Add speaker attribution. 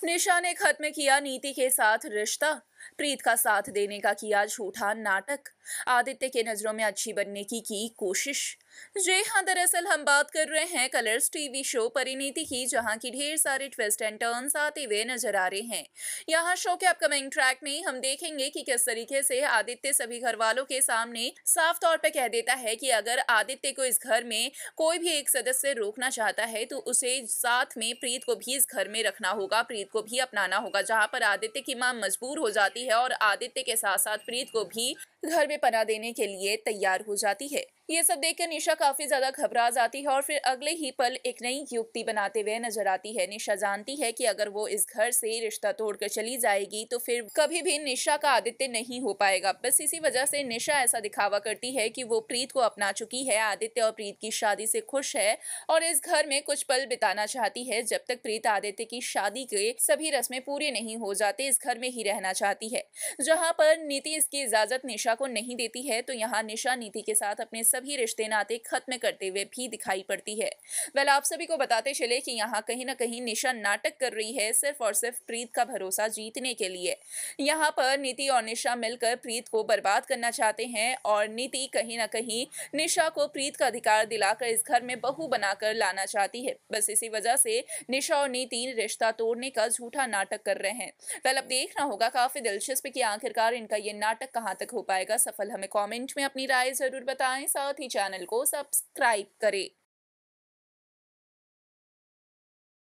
Speaker 1: निशा ने खत्म किया नीति के साथ रिश्ता। प्रीत का साथ देने का किया झूठा नाटक। आदित्य के नजरों में अच्छी बनने की कोशिश। जी हाँ, दरअसल हम बात कर रहे हैं कलर्स टीवी शो परिणीति की, जहां की ढेर सारे ट्विस्ट एंड टर्न्स आते हुए नजर आ रहे हैं। यहाँ शो के अपकमिंग ट्रैक में हम देखेंगे कि किस तरीके से आदित्य सभी घर वालों के सामने साफ तौर पर कह देता है कि अगर आदित्य को इस घर में कोई भी एक सदस्य रोकना चाहता है तो उसे साथ में प्रीत को भी इस घर में रखना होगा, प्रीत को भी अपनाना होगा। जहां पर आदित्य की मां मजबूर हो जाती है और आदित्य के साथ साथ प्रीत को भी घर में पनाह देने के लिए तैयार हो जाती है। ये सब देखकर निशा काफी ज्यादा घबरा जाती है और फिर अगले ही पल एक नई युक्ति बनाते हुए नजर आती है। निशा जानती है कि अगर वो इस घर से रिश्ता तोड़कर चली जाएगी तो फिर कभी भी निशा का आदित्य नहीं हो पाएगा। बस इसी वजह से निशा ऐसा दिखावा करती है कि वो प्रीत को अपना चुकी है, आदित्य और प्रीत की शादी से खुश है और इस घर में कुछ पल बिताना चाहती है। जब तक प्रीत आदित्य की शादी के सभी रस्में पूरी नहीं हो जाते इस घर में ही रहना चाहती है। जहां पर नीति इसकी इजाजत निशा को नहीं देती है तो यहाँ निशा नीति के साथ अपने सभी रिश्ते नाते खत्म करते हुए भी दिखाई पड़ती है। वेल, आप सभी को बताते चले कि यहाँ कहीं ना कहीं निशा नाटक कर रही है सिर्फ और सिर्फ प्रीत का भरोसा जीतने के लिए। यहाँ पर नीति और निशा मिलकर प्रीत को बर्बाद करना चाहते हैं और नीति कहीं ना कहीं निशा को प्रीत का अधिकार दिलाकर इस घर में बहू बनाकर लाना चाहती है। बस इसी वजह से निशा और नीति रिश्ता तोड़ने का झूठा नाटक कर रहे हैं। वेल, अब देखना होगा, काफी दिलचस्प कि आखिरकार इनका ये नाटक कहाँ तक हो पाएगा सफल। हमें कमेंट में अपनी राय जरूर बताएं, साथ ही चैनल को सब्सक्राइब करें।